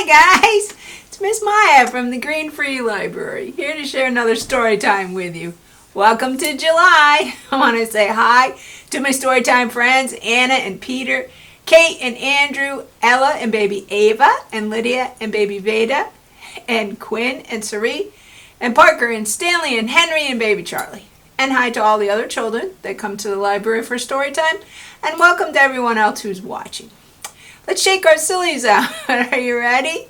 Hi guys, it's Miss Maya from the Green Free Library, here to share another story time with you. Welcome to July. I want to say hi to my story time friends, Anna and Peter, Kate and Andrew, Ella and baby Ava, and Lydia and baby Veda, and Quinn and Sari, and Parker and Stanley and Henry and baby Charlie. And hi to all the other children that come to the library for story time, and welcome to everyone else who's watching. Let's shake our sillies out. Are you ready?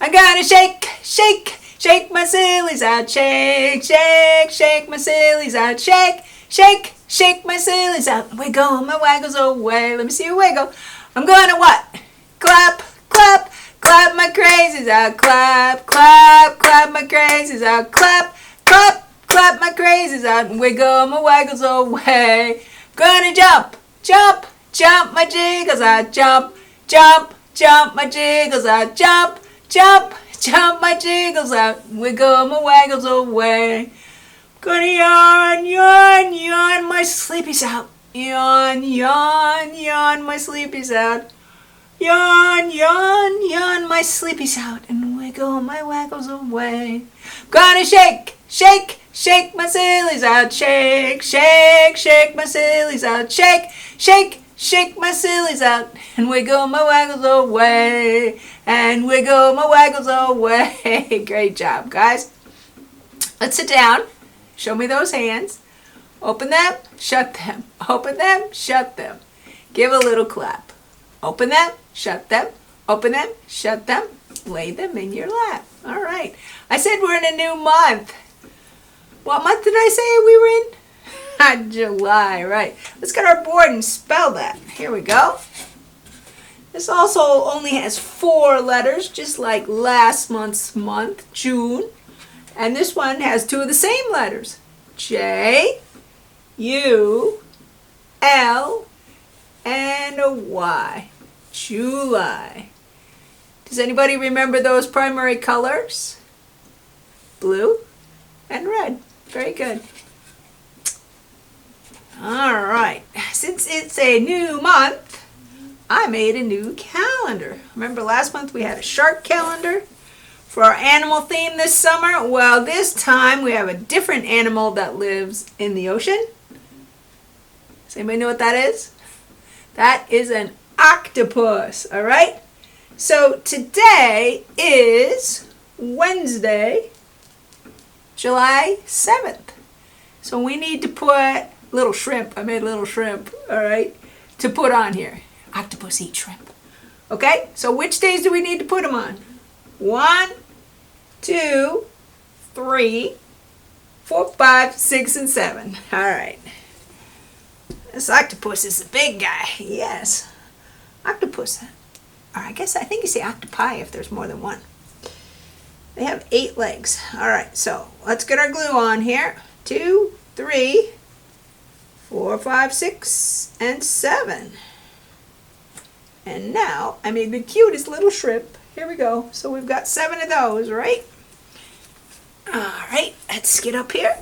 I'm gonna shake, shake, shake my sillies out. Shake, shake, shake my sillies out. Shake, shake, shake my sillies out. Wiggle my waggles away. Let me see you wiggle. I'm gonna what? Clap, clap, clap my crazies out. Clap, clap, clap my crazies out. Clap, clap, clap my crazies out. Wiggle my waggles away. Gonna jump, jump, jump my jiggles out. Jump, jump, jump my jiggles out. Jump, jump, jump my jiggles out. Wiggle my waggles away. Gonna yawn, yawn, yawn my sleepies out. Yawn, yawn, yawn my sleepies out. Yawn, yawn, yawn my sleepies out. And wiggle my waggles away. Gonna shake, shake, shake my sillies out. Shake, shake, shake my sillies out. Shake, shake, shake my sillies out. And wiggle my waggles away. And wiggle my waggles away. Great job, guys. Let's sit down. Show me those hands. Open them, shut them. Open them, shut them. Give a little clap. Open them, shut them. Open them, shut them. Lay them in your lap. All right. I said we're in a new month. What month did I say we were in? July, right. Let's get our board and spell that. Here we go. This also only has 4 letters, just like last month's month, June. And this one has 2 of the same letters. J, U, L, and a Y. July. Does anybody remember those primary colors? Blue and red. Very good. All right. Since it's a new month, I made a new calendar. Remember last month we had a shark calendar for our animal theme this summer? Well, this time we have a different animal that lives in the ocean. Does anybody know what that is? That is an octopus, all right? So today is Wednesday, July 7th. So we need to put little shrimp. I made a little shrimp, all right, to put on here. Octopus eat shrimp. Okay, so which days do we need to put them on? 1, 2, 3, 4, 5, 6, and 7. All right. This octopus is a big guy. Yes. Octopus. Or I think you say octopi if there's more than one. They have 8 legs. All right, so let's get our glue on here. 2, 3, 4, 5, 6, and 7. And now I made the cutest little shrimp. Here we go. So we've got 7 of those, right? All right, let's get up here.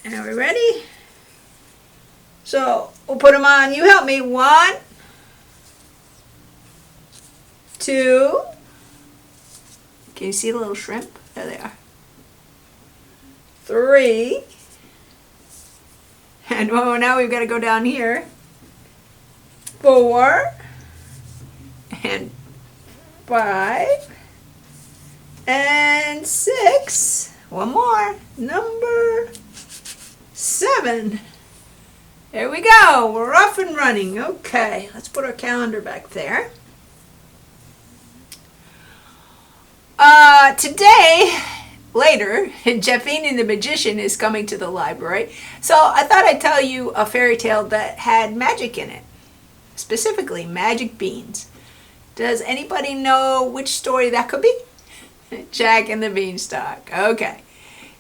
And are we ready? So we'll put them on. You help me. 1, 2. Can you see the little shrimp? There they are. 3. And oh, now we've got to go down here. 4. And 5. And 6. One more. Number 7. There we go. We're off and running. Okay, let's put our calendar back there. Today, later, Jeffine the Magician is coming to the library. So I thought I'd tell you a fairy tale that had magic in it. Specifically, magic beans. Does anybody know which story that could be? Jack and the Beanstalk. Okay.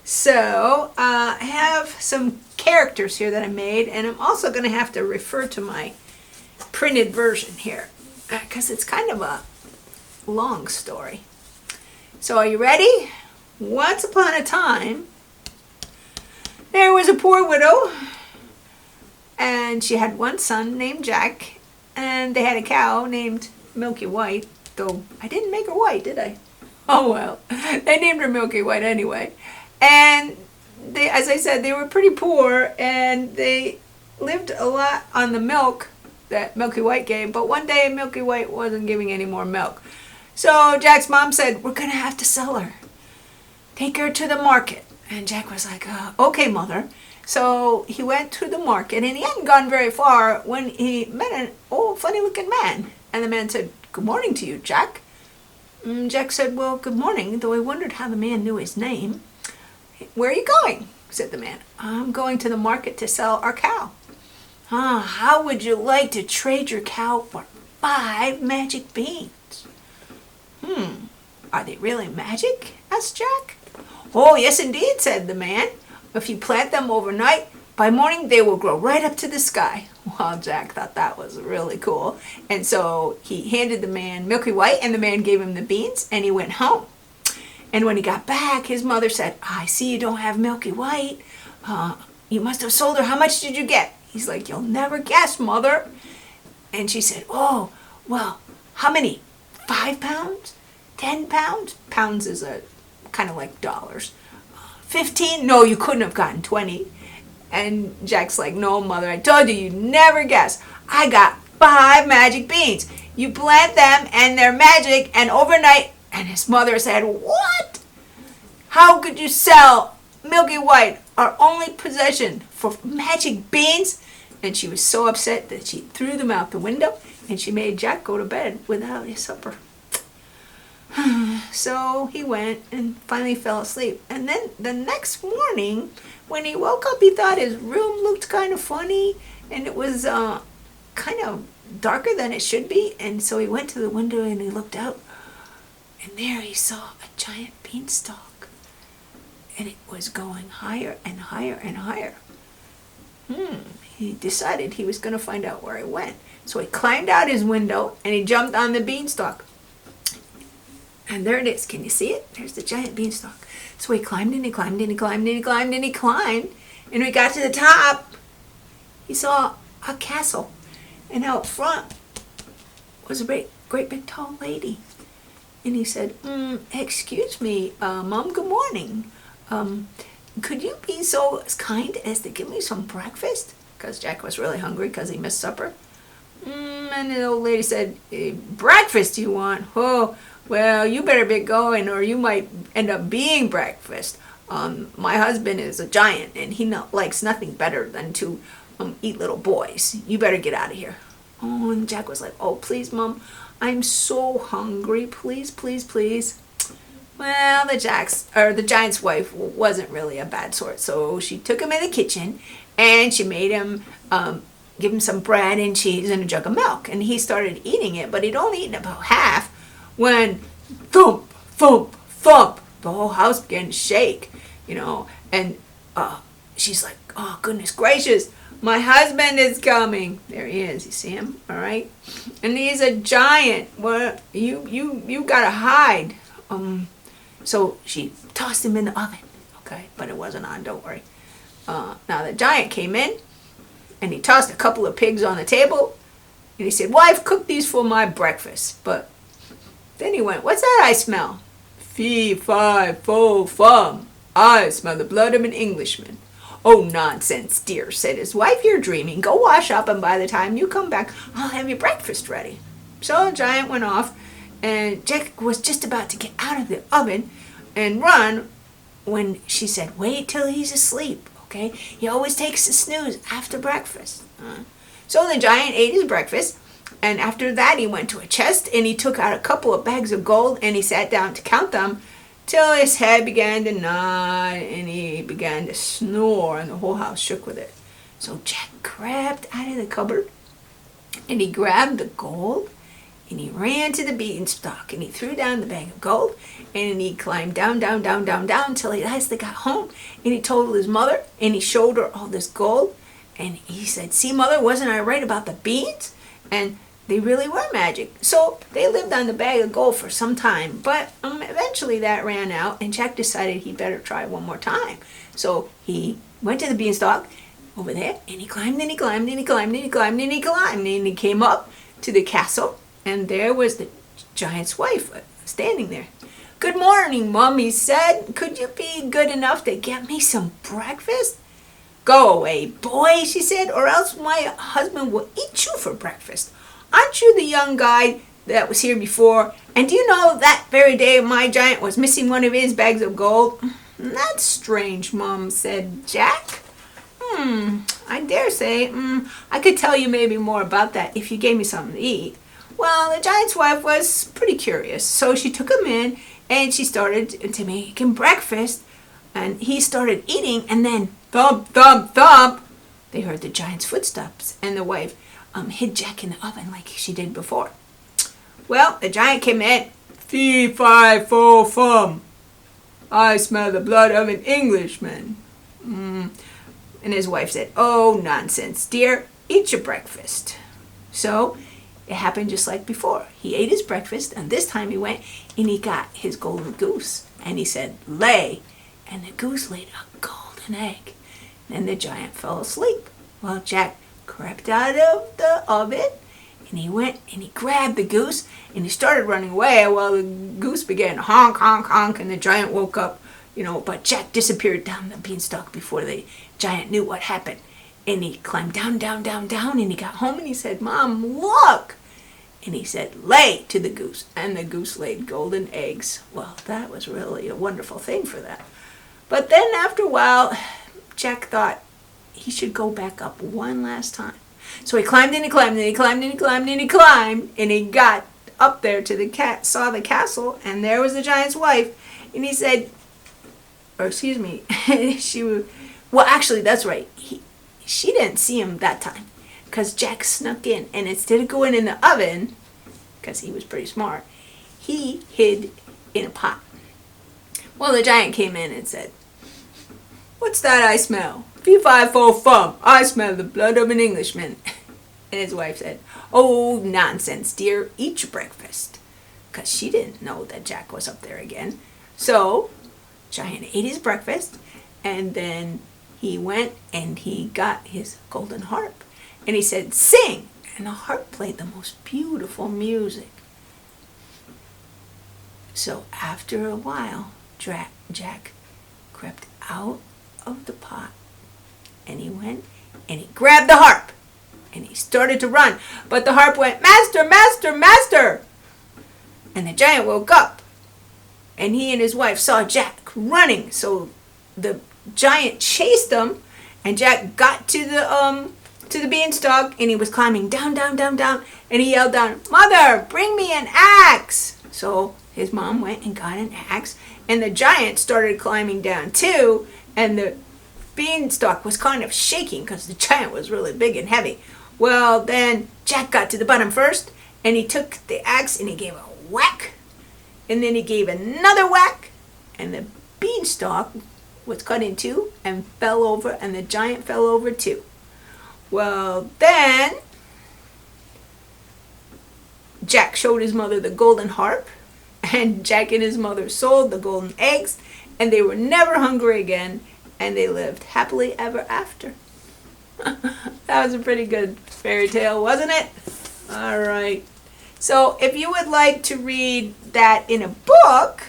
So I have some characters here that I made, and I'm also going to have to refer to my printed version here because it's kind of a long story. So are you ready? Once upon a time, there was a poor widow, and she had one son named Jack, and they had a cow named Milky White. though I didn't make her white, did I? Oh well, they named her Milky White anyway. And they, as I said, they were pretty poor, and they lived a lot on the milk that Milky White gave. But one day Milky White wasn't giving any more milk. So Jack's mom said, we're going to have to sell her. Take her to the market. And Jack was like, okay, mother. So he went to the market, and he hadn't gone very far when he met an old funny-looking man. And the man said, good morning to you, Jack. And Jack said, well, good morning, though I wondered how the man knew his name. Where are you going? Said the man. I'm going to the market to sell our cow. How would you like to trade your cow for 5 magic beans? Are they really magic? Asked Jack. Oh, yes, indeed, said the man. If you plant them overnight, by morning they will grow right up to the sky. Well, Jack thought that was really cool. And so he handed the man Milky White, and the man gave him the beans, and he went home. And when he got back, his mother said, I see you don't have Milky White. You must have sold her. How much did you get? He's like, you'll never guess, mother. And she said, oh, well, how many? 5 pounds? 10 pounds? Pounds is a kind of like dollars. 15? No, you couldn't have gotten 20. And Jack's like, no, mother, I told you, you'd never guess. I got 5 magic beans. You plant them, and they're magic, and overnight. And his mother said, what? How could you sell Milky White, our only possession, for magic beans? And she was so upset that she threw them out the window, and she made Jack go to bed without his supper. So he went and finally fell asleep. And then the next morning, when he woke up, he thought his room looked kind of funny, and it was kind of darker than it should be. And so he went to the window and he looked out, and there he saw a giant beanstalk, and it was going higher and higher and higher. He decided he was going to find out where it went. So he climbed out his window and he jumped on the beanstalk. And there it is. Can you see it? There's the giant beanstalk. So he climbed and he climbed and he climbed and he climbed and he climbed. And when he got to the top, he saw a castle. And out front was a great big tall lady. And he said, excuse me, Mom, good morning. Could you be so kind as to give me some breakfast? Because Jack was really hungry because he missed supper. And the old lady said, breakfast you want? Oh, well, you better be going or you might end up being breakfast. My husband is a giant and he likes nothing better than to eat little boys. You better get out of here. Oh, and Jack was like, oh, please, Mom, I'm so hungry. Please, please, please. Well, the giant's wife wasn't really a bad sort, so she took him in the kitchen and she made him give him some bread and cheese and a jug of milk. And he started eating it, but he'd only eaten about half when thump, thump, thump, the whole house began to shake, and she's like, oh, goodness gracious, my husband is coming. There he is. You see him? All right. And he's a giant. Well, you gotta hide. So she tossed him in the oven. Okay, but it wasn't on. Don't worry. Now the giant came in, and he tossed a couple of pigs on the table, and he said, well, I've cooked these for my breakfast. But then he went, what's that I smell? Fee, fi, fo, fum. I smell the blood of an Englishman. Oh, nonsense, dear, said his wife. You're dreaming. Go wash up, and by the time you come back, I'll have your breakfast ready. So the giant went off, and Jack was just about to get out of the oven and run when she said, wait till he's asleep, okay? He always takes a snooze after breakfast. So the giant ate his breakfast, and after that he went to a chest, and he took out a couple of bags of gold, and he sat down to count them, till his head began to nod, and he began to snore, and the whole house shook with it. So Jack crept out of the cupboard, and he grabbed the gold, and he ran to the beanstalk, and he threw down the bag of gold, and he climbed down, down, down, down, down, till he lastly got home, and he told his mother, and he showed her all this gold, and he said, see, Mother, wasn't I right about the beans? And they really were magic. So they lived on the bag of gold for some time, but eventually that ran out, and Jack decided he'd better try one more time. So he went to the beanstalk over there, and he climbed, and he climbed, and he climbed, and he climbed, and he climbed, and he came up to the castle, and there was the giant's wife standing there. "Good morning, Mom," he said. "Could you be good enough to get me some breakfast?" "Go away, boy," she said, "or else my husband will eat you for breakfast. Aren't you the young guy that was here before? And do you know that very day my giant was missing one of his bags of gold?" "That's strange, Mom," said Jack. I dare say I could tell you maybe more about that if you gave me something to eat." Well, the giant's wife was pretty curious, so she took him in and she started to make him breakfast. And he started eating, and then thump, thump, thump, they heard the giant's footsteps, and the wife hid Jack in the oven like she did before. Well, the giant came in. "Fee, fi, fo, fum. I smell the blood of an Englishman." And his wife said, "Oh, nonsense, dear. Eat your breakfast." So it happened just like before. He ate his breakfast, and this time he went and he got his golden goose. And he said, "Lay." And the goose laid a golden egg. And the giant fell asleep. Well, Jack crept out of the oven, and he went and he grabbed the goose, and he started running away. Well, the goose began to honk, honk, honk, and the giant woke up, but Jack disappeared down the beanstalk before the giant knew what happened. And he climbed down, down, down, down, and he got home and he said, "Mom, look!" And he said, "Lay," to the goose. And the goose laid golden eggs. Well, that was really a wonderful thing for that. But then after a while, Jack thought he should go back up one last time. So he climbed and he climbed and he climbed and he climbed and he climbed, and he got up there to saw the castle, and there was the giant's wife. And he said, or excuse me, well, actually, that's right. She didn't see him that time because Jack snuck in, and instead of going in the oven, because he was pretty smart, he hid in a pot. Well, the giant came in and said, "What's that I smell?" "Fee, fi, fo, fum. I smell the blood of an Englishman." And his wife said, "Oh, nonsense, dear. Eat your breakfast." Because she didn't know that Jack was up there again. So Giant ate his breakfast, and then he went and he got his golden harp. And he said, "Sing." And the harp played the most beautiful music. So after a while, Jack crept out of the pot, and he went and he grabbed the harp, and he started to run. But the harp went, "Master, master, master!" And the giant woke up, and he and his wife saw Jack running. So the giant chased him, and Jack got to the beanstalk, and he was climbing down, down, down, down, and he yelled down, "Mother, bring me an axe!" So his mom went and got an axe, and the giant started climbing down too, and the beanstalk was kind of shaking because the giant was really big and heavy. Well, then Jack got to the bottom first, and he took the axe and he gave a whack, and then he gave another whack, and the beanstalk was cut in two and fell over, and the giant fell over too. Well, then Jack showed his mother the golden harp, and Jack and his mother sold the golden eggs, and they were never hungry again, and they lived happily ever after. That was a pretty good fairy tale, wasn't it? All right. So if you would like to read that in a book,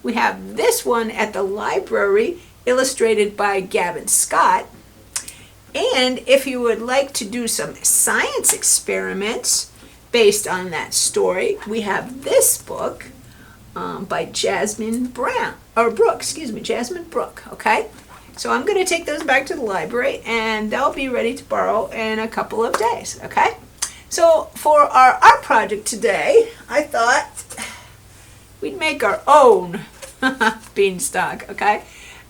we have this one at the library, illustrated by Gavin Scott. And if you would like to do some science experiments based on that story, we have this book by Jasmine Brooke, okay? So I'm going to take those back to the library, and they'll be ready to borrow in a couple of days, okay? So for our art project today, I thought we'd make our own beanstalk, okay?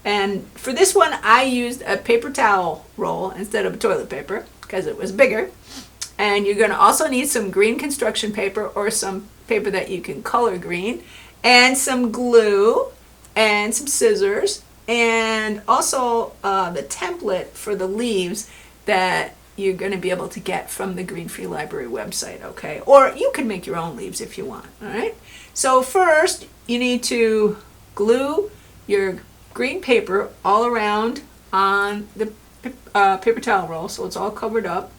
And for this one, I used a paper towel roll instead of toilet paper because it was bigger. And you're going to also need some green construction paper or some paper that you can color green, and some glue, and some scissors, and also the template for the leaves that you're going to be able to get from the Green Free Library website, okay? Or you can make your own leaves if you want, all right? So first, you need to glue your green paper all around on the paper towel roll so it's all covered up,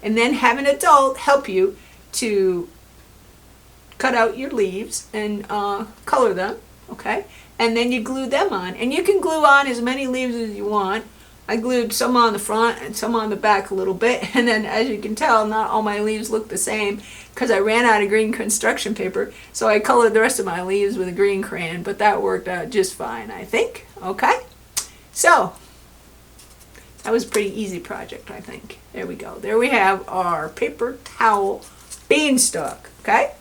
and then have an adult help you to cut out your leaves and color them, okay? And then you glue them on. And you can glue on as many leaves as you want. I glued some on the front and some on the back a little bit. And then as you can tell, not all my leaves look the same because I ran out of green construction paper. So I colored the rest of my leaves with a green crayon, but that worked out just fine, I think. Okay? So, that was a pretty easy project, I think. There we go. There we have our paper towel beanstalk, okay?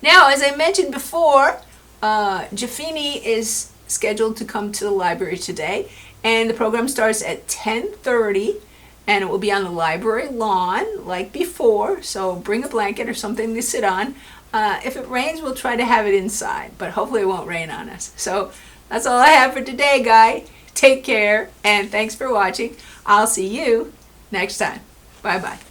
Now, as I mentioned before, Jafini is scheduled to come to the library today, and the program starts at 10:30, and it will be on the library lawn like before, so bring a blanket or something to sit on. If it rains, we'll try to have it inside, but hopefully it won't rain on us. So that's all I have for today, guys. Take care, and thanks for watching. I'll see you next time. Bye-bye.